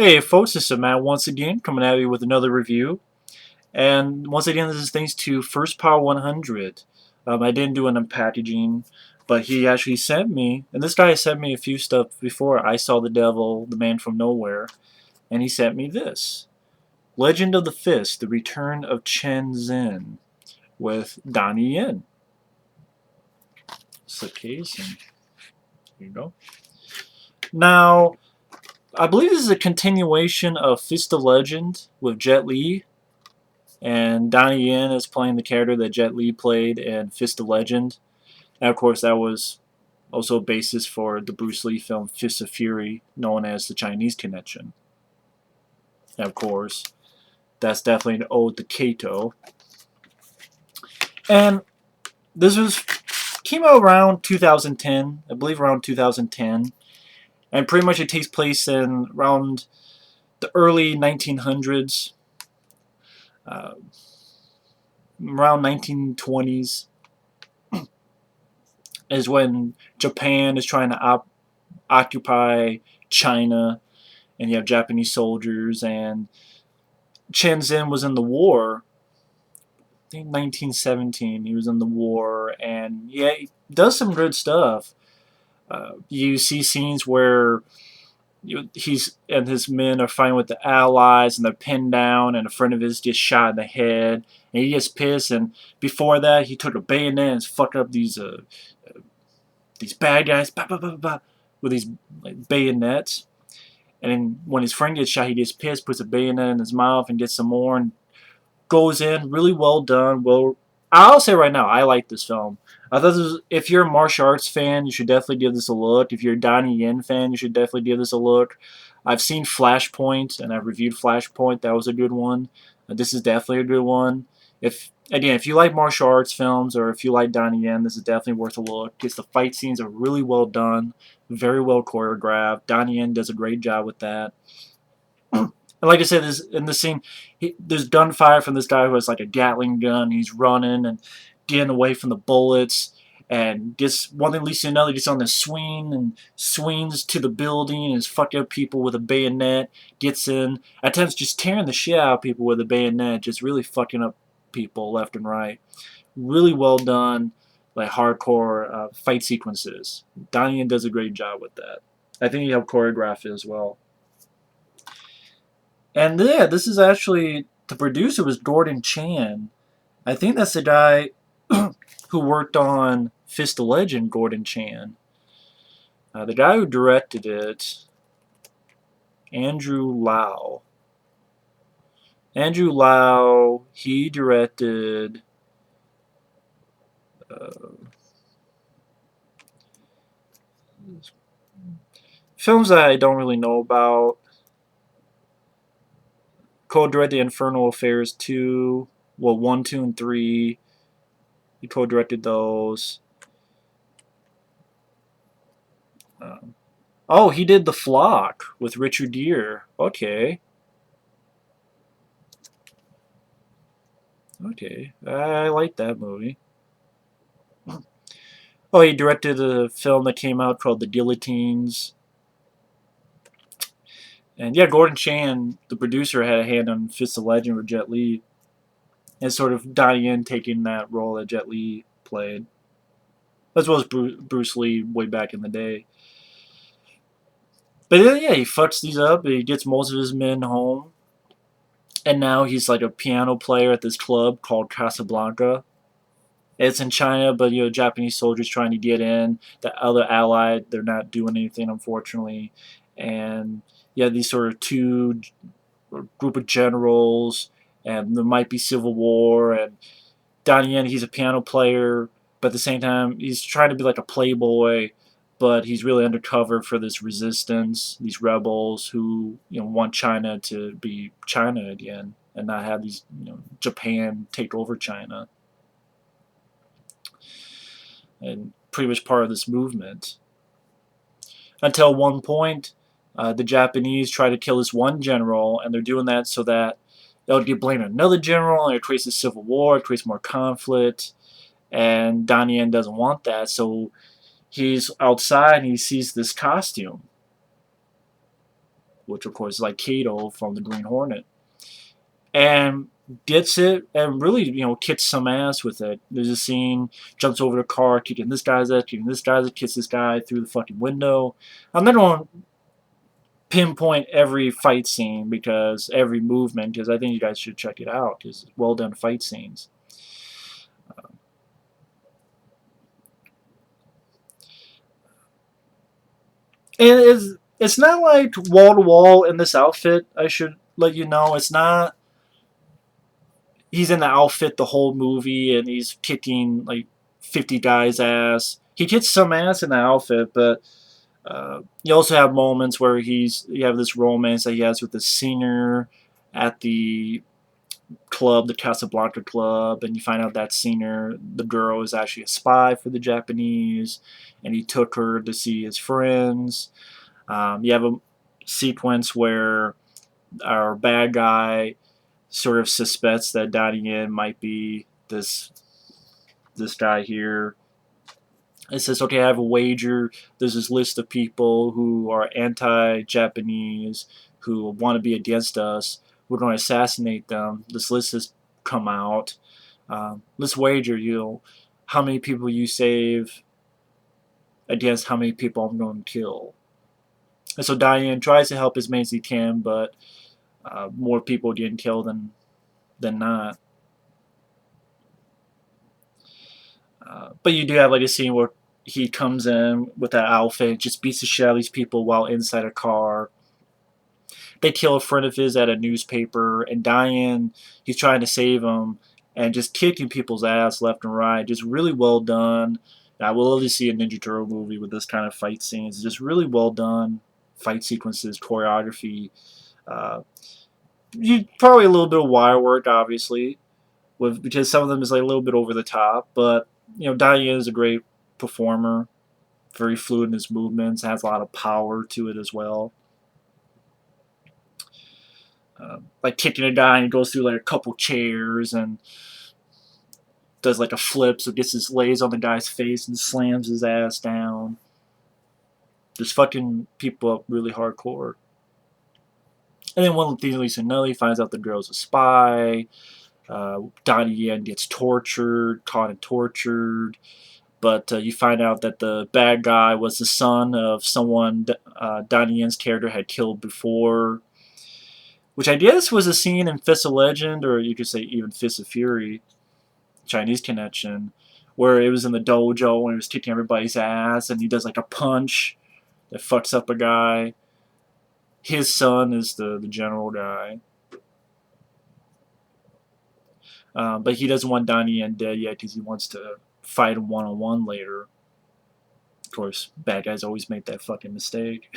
Hey folks, this is Matt once again coming at you with another review. And once again, this is thanks to First Power 100. I didn't do an unpackaging, but he actually sent me, and this guy sent me a few stuff before I Saw the Devil, The Man from Nowhere, and he sent me this. Legend of the Fist, The Return of Chen Zhen with Donnie Yen. It's the case, and here you go. Now, I believe this is a continuation of Fist of Legend with Jet Li. And Donnie Yen is playing the character that Jet Li played in Fist of Legend. And of course, that was also a basis for the Bruce Lee film Fist of Fury, known as the Chinese Connection. And of course, that's definitely an ode to Kato. And this came out around 2010, I believe around 2010, and pretty much it takes place in around the early 1900s, uh, around 1920s. Is when Japan is trying to occupy China, and you have Japanese soldiers, and Chen Zhen was in the war. I think 1917, he was in the war, and yeah, he does some good stuff. You see scenes where he's and his men are fighting with the Allies, and they're pinned down, and a friend of his gets shot in the head, and he gets pissed. And before that, he took a bayonet and fucked up these bad guys, bah, bah, bah, bah, with these like, bayonets. And then when his friend gets shot, he gets pissed, puts a bayonet in his mouth, and gets some more, and goes in. Really well done. Well, I'll say right now, I like this film. I thought this was, if you're a martial arts fan, you should definitely give this a look. If you're a Donnie Yen fan, you should definitely give this a look. I've seen Flashpoint, and I've reviewed Flashpoint. That was a good one. This is definitely a good one. If you like martial arts films, or if you like Donnie Yen, this is definitely worth a look. Because the fight scenes are really well done, very well choreographed. Donnie Yen does a great job with that. And like I said, in this scene, there's gunfire from this guy who has like a Gatling gun. He's running and getting away from the bullets, and gets one thing leads to another. Gets on the swing and swings to the building and is fucking up people with a bayonet. Gets in, at times just tearing the shit out of people with a bayonet, just really fucking up people left and right. Really well done, like hardcore fight sequences. Donnie Yen does a great job with that. I think he helped choreograph it as well. And yeah, this is actually, the producer was Gordon Chan. I think that's the guy who worked on Fist of Legend, Gordon Chan. The guy who directed it, Andrew Lau. Andrew Lau, he directed uh, films that I don't really know about. Co-directed Infernal Affairs 2, well, 1, 2, and 3. He co-directed those. Um, oh, he did The Flock with Richard Gere. Okay. Okay. I like that movie. Oh, he directed a film that came out called The Guillotines. And yeah, Gordon Chan, the producer, had a hand on Fist of Legend with Jet Li. And sort of Donnie Yen taking that role that Jet Li played. As well as Bruce Lee way back in the day. But yeah, he fucks these up. He gets most of his men home. And now he's like a piano player at this club called Casablanca. It's in China, but Japanese soldiers trying to get in. The other allied, they're not doing anything, unfortunately. And yeah, these sort of two group of generals, and there might be civil war. And Donnie Yen, he's a piano player, but at the same time, he's trying to be like a playboy, but he's really undercover for this resistance, these rebels who want China to be China again, and not have these Japan take over China. And pretty much part of this movement. Until one point, the Japanese try to kill this one general, and they're doing that so that they'll get blamed on another general, and it creates a civil war, it creates more conflict, and Donnie Yen doesn't want that, so he's outside and he sees this costume. which of course is like Kato from the Green Hornet, and gets it and really, kicks some ass with it. There's a scene, jumps over the car, kicking this guy's ass, kicking this guy's ass, kicks this guy through the fucking window. I'm not going to pinpoint every fight scene because every movement, because I think you guys should check it out because it's well done fight scenes. And it's not like wall to wall in this outfit. I should let you know it's not. He's in the outfit the whole movie and he's kicking like 50 guys' ass. He kicks some ass in the outfit, but you also have moments where you have this romance that he has with the singer at the club, the Casablanca club, and you find out that singer, the girl, is actually a spy for the Japanese, and he took her to see his friends. You have a sequence where our bad guy sort of suspects that Donnie Yen might be this guy here. It says, okay, I have a wager. There's this list of people who are anti-Japanese, who want to be against us. We're going to assassinate them. This list has come out. Let's wager, how many people you save against how many people I'm going to kill. And so Diane tries to help as many as he can, but more people getting killed than not. But you do have like a scene where he comes in with that outfit, just beats the shit out of these people while inside a car. They kill a friend of his at a newspaper, and Diane, he's trying to save him, and just kicking people's ass left and right. Just really well done. I would love to see a Ninja Turtle movie with this kind of fight scenes. Just really well done fight sequences, choreography. You probably a little bit of wire work, obviously, because some of them is like a little bit over the top. But Diane is a great performer, very fluid in his movements, has a lot of power to it as well. Like kicking a guy and he goes through like a couple chairs and does like a flip, so gets his lays on the guy's face and slams his ass down. Just fucking people up really hardcore. And then one thing, Lisa Nelly finds out the girl's a spy. Donnie Yen gets tortured, caught and tortured. But you find out that the bad guy was the son of someone Donnie Yen's character had killed before. Which I guess was a scene in Fist of Legend, or you could say even Fist of Fury, Chinese connection, where it was in the dojo and he was kicking everybody's ass and he does like a punch that fucks up a guy. His son is the general guy. But he doesn't want Donnie Yen dead yet because he wants to fight him one-on-one later. Of course, bad guys always make that fucking mistake.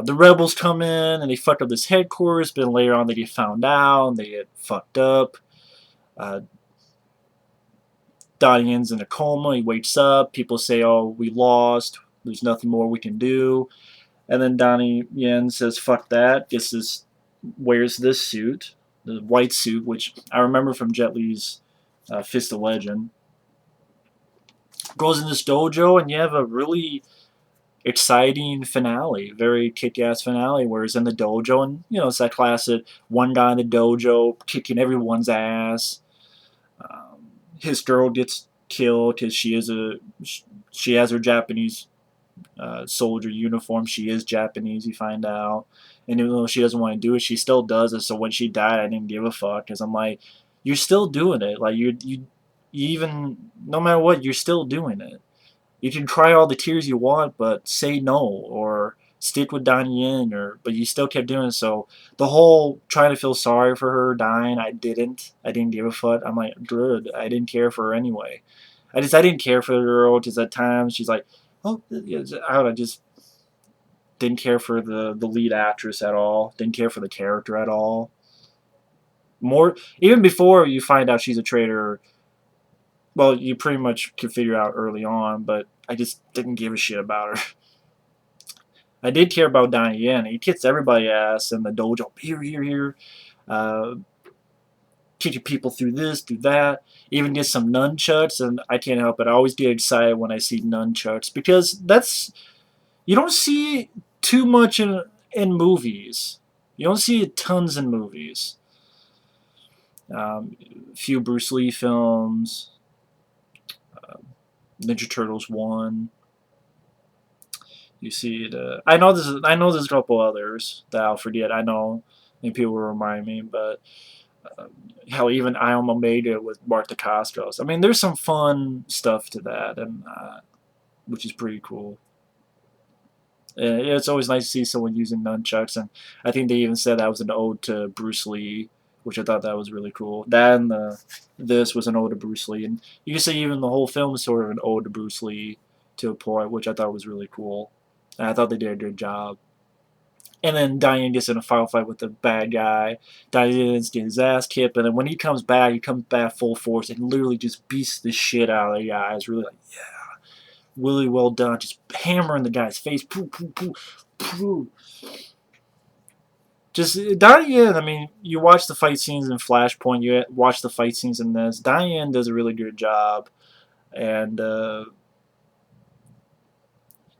The rebels come in and they fuck up this headquarters, but then later on they get found out and they get fucked up. Donnie Yen's in a coma, he wakes up, people say, oh, we lost, there's nothing more we can do. And then Donnie Yen says, fuck that, wears this suit, the white suit, which I remember from Jet Li's Fist of Legend. Goes in this dojo and you have a really exciting finale, very kick-ass finale, where he's in the dojo and, it's that classic one guy in the dojo kicking everyone's ass. His girl gets killed because she has her Japanese soldier uniform. She is Japanese, you find out. And even though she doesn't want to do it, she still does it. So when she died, I didn't give a fuck because I'm like, you're still doing it. Like you even no matter what, you're still doing it. You can cry all the tears you want, but say no or stick with Donnie Yen, but you still kept doing it. So the whole trying to feel sorry for her dying, I didn't give a fuck. I'm like, good. I didn't care for her anyway. I didn't care for the girl because at times she's like, oh, I just didn't care for the lead actress at all. Didn't care for the character at all. More even before you find out she's a traitor. Well, you pretty much can figure out early on, but I just didn't give a shit about her. I did care about Donnie Yen. He kicks everybody ass in the dojo. Here. Kicking people through this, through that. Even get some nunchucks, and I can't help it. I always get excited when I see nunchucks because you don't see too much in in movies. You don't see it tons in movies. A few Bruce Lee films, Ninja Turtles 1. You see it. I know this. I know there's a couple others that I'll forget. I know, and people will remind me. But uh, hell, even I Alma made it with Martha Costros. I mean, there's some fun stuff to that, and which is pretty cool. It's always nice to see someone using nunchucks, and I think they even said that was an ode to Bruce Lee, which I thought that was really cool. That and this was an ode to Bruce Lee, and you can say even the whole film is sort of an ode to Bruce Lee to a point, which I thought was really cool. And I thought they did a good job. And then Donnie Yen gets in a final fight with the bad guy. Donnie Yen gets his ass kicked, and then when he comes back full force and literally just beats the shit out of the guy. It's really like, yeah, really well done. Just hammering the guy's face. Poo, poo, poo, poo. Just Donnie Yen, I mean, you watch the fight scenes in Flashpoint, you watch the fight scenes in this. Donnie Yen does a really good job. And,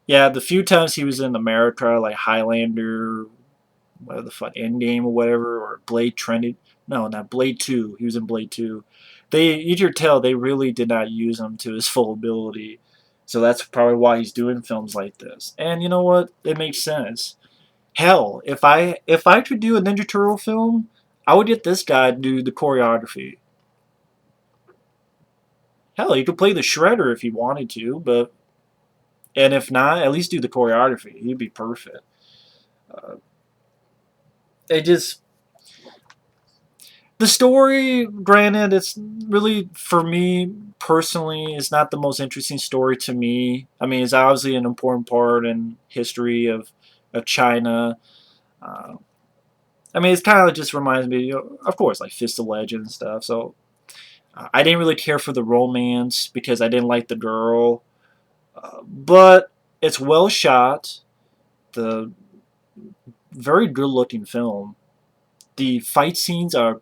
yeah, the few times he was in America, like Highlander, whatever the fuck, Endgame or whatever, or Blade Trinity. No, not Blade 2. He was in Blade 2. You can tell they really did not use him to his full ability. So that's probably why he's doing films like this. And you know what? It makes sense. Hell, if I could do a Ninja Turtle film, I would get this guy to do the choreography. Hell, he could play the Shredder if he wanted to, but and if not, at least do the choreography. He'd be perfect. Uh, it just the story, granted, it's really for me personally is not the most interesting story to me. I mean, it's obviously an important part in history of China. Uh, I mean, it's kind of just reminds me, of course, like Fist of Legend and stuff. So I didn't really care for the romance because I didn't like the girl, but it's well shot. The very good looking film. The fight scenes are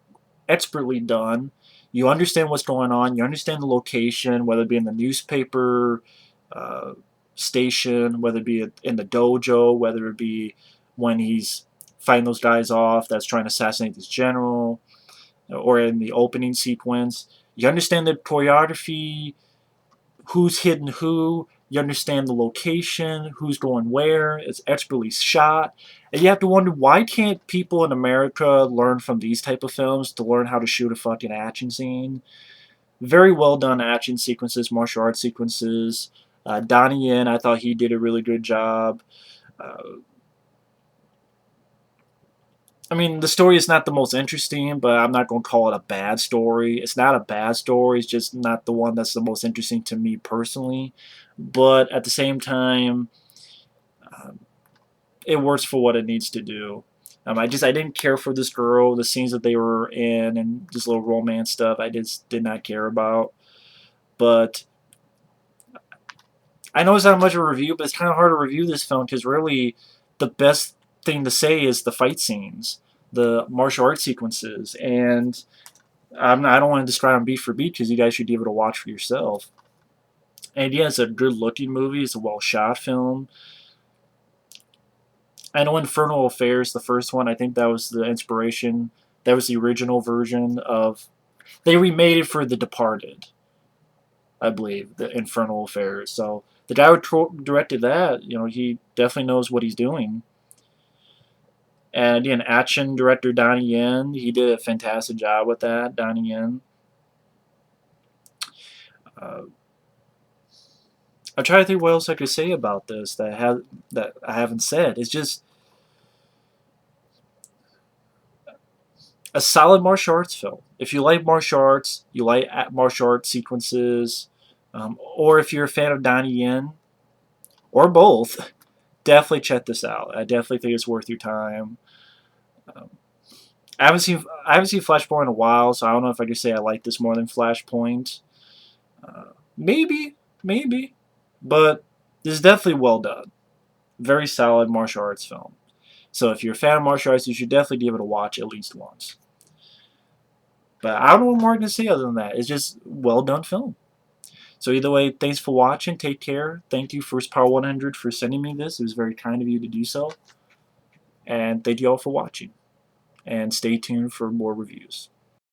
expertly done. You understand what's going on. You understand the location, whether it be in the newspaper uh, station, whether it be in the dojo, whether it be when he's fighting those guys off that's trying to assassinate this general, or in the opening sequence. You understand the choreography, who's hitting who. You understand the location, who's going where. It's expertly shot. And you have to wonder, why can't people in America learn from these type of films to learn how to shoot a fucking action scene? Very well done action sequences, martial arts sequences. Donnie Yen, I thought he did a really good job. Uh, I mean, the story is not the most interesting, but I'm not going to call it a bad story. It's not a bad story. It's just not the one that's the most interesting to me personally. But at the same time, um, it works for what it needs to do. I didn't care for this girl, the scenes that they were in, and this little romance stuff. I just did not care about. But I know it's not much of a review, but it's kind of hard to review this film because really, the best thing to say is the fight scenes, the martial arts sequences, and I don't want to describe them beat for beat because you guys should give it a watch for yourself. And yeah, it's a good looking movie. It's a well shot film. I know Infernal Affairs, the first one, I think that was the inspiration. That was the original version of. They remade it for The Departed, I believe, the Infernal Affairs. So the guy who directed that, he definitely knows what he's doing. And again, action director Donnie Yen, he did a fantastic job with that. Donnie Yen. Uh, I'm trying to think what else I could say about this that I haven't said. It's just a solid martial arts film. If you like martial arts, you like martial arts sequences, or if you're a fan of Donnie Yen, or both, definitely check this out. I definitely think it's worth your time. Um, I haven't seen Flashpoint in a while, so I don't know if I could say I like this more than Flashpoint. Maybe, maybe, but this is definitely well done. Very solid martial arts film. So if you're a fan of martial arts, you should definitely give it a watch at least once. But I don't know what more to say other than that. It's just well done film. So either way, thanks for watching. Take care. Thank you, First Power 100, for sending me this. It was very kind of you to do so. And thank you all for watching. And stay tuned for more reviews.